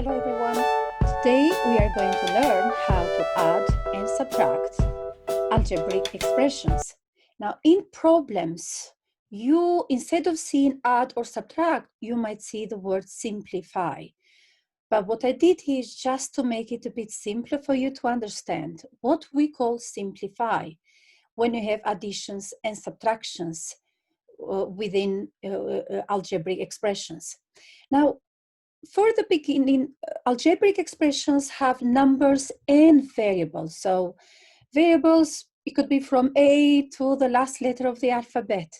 Hello everyone. Today we are going to learn how to add and subtract algebraic expressions. Now in problems, you instead of seeing add or subtract, you might see the word simplify. But what I did here is just to make it a bit simpler for you to understand what we call simplify when you have additions and subtractions within algebraic expressions. Now, for the beginning, algebraic expressions have numbers and variables. So variables, it could be from A to the last letter of the alphabet.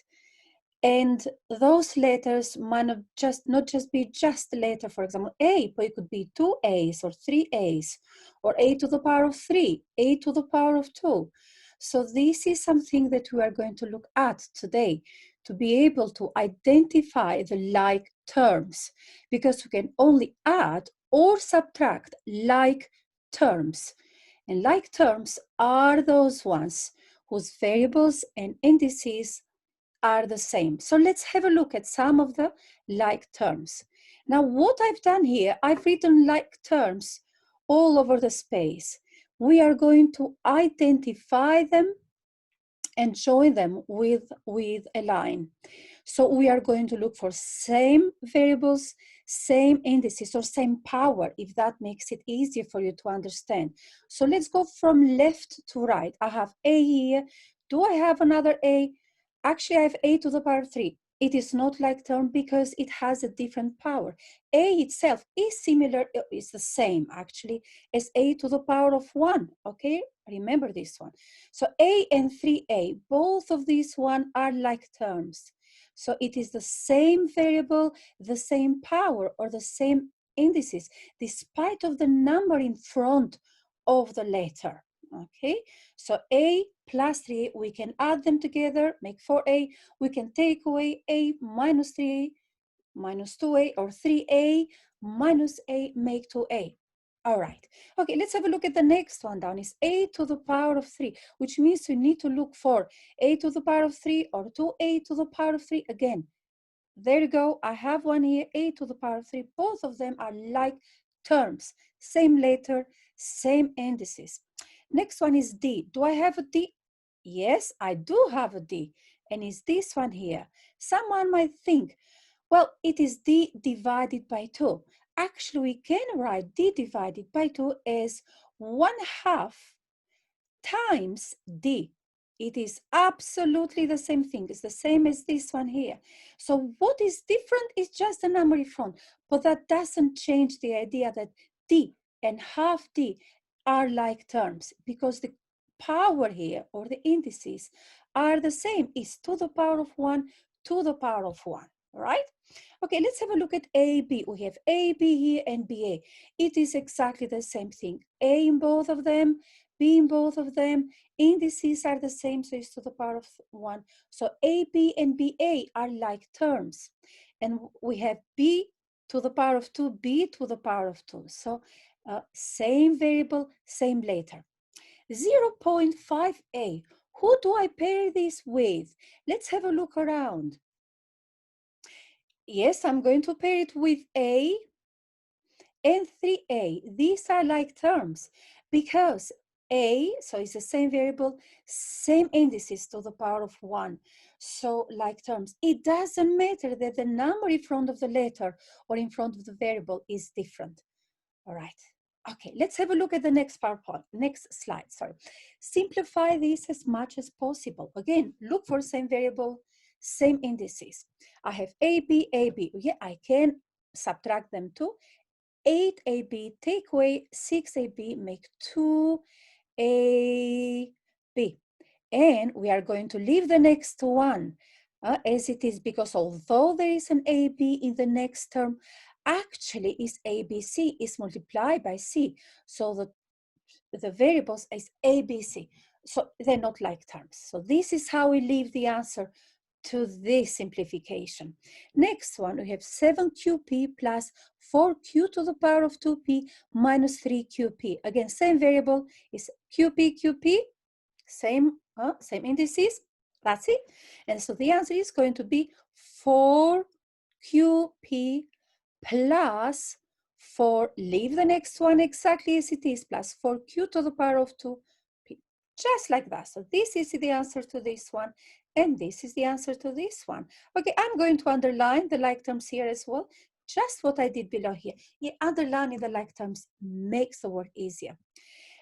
And those letters might not just be just the letter, for example, A, but it could be 2 A's or 3 A's, or A to the power of 3, A to the power of 2. So this is something that we are going to look at today, to be able to identify the like terms, because we can only add or subtract like terms. And like terms are those ones whose variables and indices are the same. So let's have a look at some of the like terms. Now, what I've done here, I've written like terms all over the space. We are going to identify them and join them with a line. So we are going to look for same variables, same indices, or same power, if that makes it easier for you to understand. So let's go from left to right. I have A here. Do I have another A? Actually, I have A to the power 3. It is not like term because it has a different power. A itself is similar, it's the same actually, as A to the power of 1, okay? Remember this one. So A and 3A, both of these one are like terms. So it is the same variable, the same power, or the same indices, despite of the number in front of the letter, okay? So A plus 3, we can add them together, make 4A. We can take away A minus 3A, minus 2A, or 3A minus A, make 2A. All right. Okay, let's have a look at the next one down. Is A to the power of 3, which means we need to look for A to the power of 3 or 2A to the power of 3 again. There you go. I have one here, A to the power of 3. Both of them are like terms. Same letter, same indices. Next one is D. Do I have a D? Yes, I do have a D. And is this one here? Someone might think, well, it is D divided by 2. Actually, we can write D divided by 2 as 1/2 times D. It is absolutely the same thing. It's the same as this one here. So what is different is just the number in front, but that doesn't change the idea that D and half D are like terms, because the power here, or the indices, are the same. It's to the power of 1 to the power of 1, right? Okay, let's have a look at AB. We have AB here and BA. It is exactly the same thing. A in both of them, B in both of them. Indices are the same, so it's to the power of 1. So AB and BA are like terms. And we have B to the power of 2, B to the power of 2. So same variable, same letter. 0.5a. Who do I pair this with? Let's have a look around. Yes, I'm going to pair it with A and 3A. These are like terms because A, so it's the same variable, same indices to the power of 1. So like terms, it doesn't matter that the number in front of the letter or in front of the variable is different. All right. Okay, let's have a look at the next PowerPoint, next slide, sorry. Simplify this as much as possible. Again, look for same variable, same indices. I have AB, AB. Yeah, I can subtract them too. 8AB, take away 6AB, make 2AB. And we are going to leave the next one as it is, because although there is an AB in the next term, actually is ABC is multiplied by C. So the variables is ABC. So they're not like terms. So this is how we leave the answer to this simplification. Next one, we have 7QP plus 4Q to the power of 2P minus 3QP. Again, same variable is QP, QP, same indices. That's it. And so the answer is going to be 4QP plus 4, leave the next one exactly as it is, plus 4q to the power of 2p. Just like that. So this is the answer to this one, and this is the answer to this one. Okay, I'm going to underline the like terms here as well, just what I did below here. Yeah, underlining the like terms makes the work easier.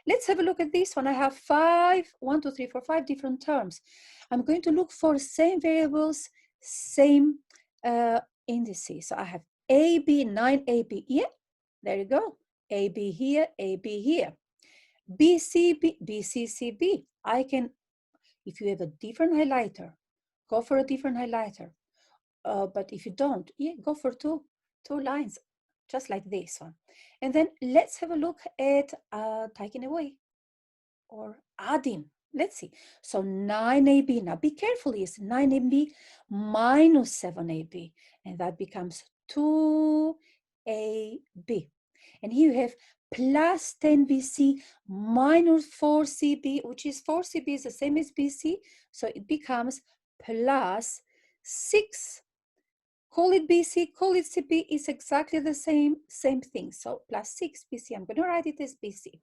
Let's have a look at this one. I have 5 different terms. I'm going to look for same variables, same indices. So I have AB, 9AB. Yeah, there you go. AB here, AB here. BCB, BCCB. I can, if you have a different highlighter, go for a different highlighter. But if you don't, yeah, go for two lines, just like this one. And then let's have a look at taking away or adding. Let's see. So 9AB, now be careful, is 9AB minus 7AB, and that becomes 2AB. And here you have plus 10BC minus 4CB, which is 4CB is the same as BC, so it becomes plus 6. Call it BC, call it CB, is exactly the same thing. So plus 6BC, I'm going to write it as BC.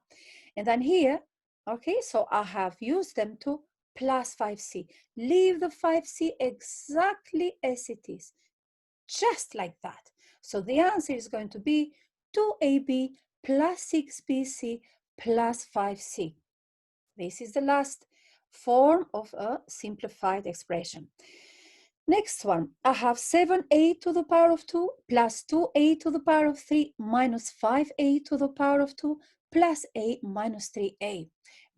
And then here, okay, so I have used them to plus 5C. Leave the 5C exactly as it is, just like that. So the answer is going to be 2AB plus 6BC plus 5C. This is the last form of a simplified expression. Next one, I have 7A to the power of 2 plus 2A to the power of 3 minus 5A to the power of 2 plus A minus 3A.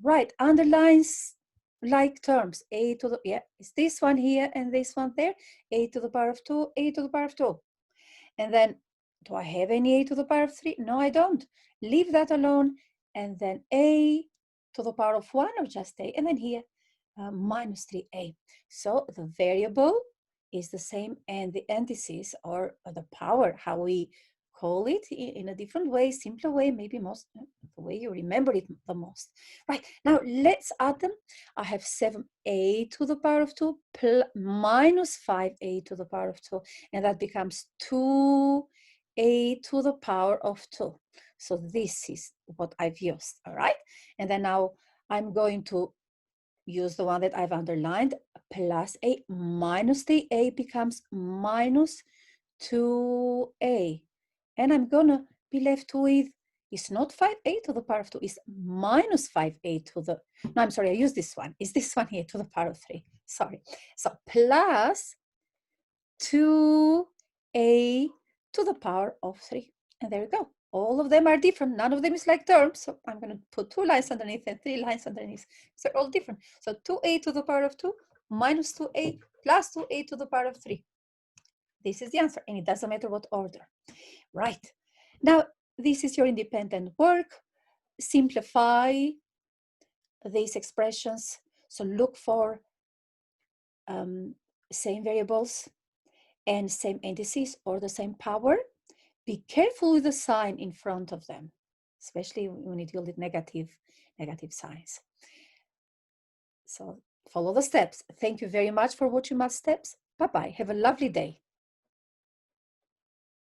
Right, underlines like terms. A to the, yeah, it's this one here and this one there. A to the power of 2, A to the power of 2. And then, do I have any A to the power of 3? No, I don't. Leave that alone. And then A to the power of 1 or just A. And then here, minus 3A. So the variable is the same, and the indices, or the power, how we call it in a different way, simpler way, maybe most the way you remember it the most. Right, now let's add them. I have 7A to the power of 2 minus 5A to the power of 2, and that becomes 2A to the power of 2. So this is what I've used, all right? And then now I'm going to use the one that I've underlined, plus A minus 3A becomes minus 2A. And I'm gonna be left with, it's not 5A to the power of 2, it's minus 5A to the, no, I'm sorry, I used this one. It's this one here to the power of 3, sorry. So plus 2A to the power of 3. And there we go. All of them are different. None of them is like terms. So I'm going to put 2 lines underneath and 3 lines underneath. So they're all different. So 2A to the power of 2 minus 2A plus 2A to the power of 3. This is the answer, and it doesn't matter what order. Right. Now, this is your independent work. Simplify these expressions. So look for same variables and same indices or the same power. Be careful with the sign in front of them, especially when you deal with negative signs. So follow the steps. Thank you very much for watching my steps. Bye-bye. Have a lovely day.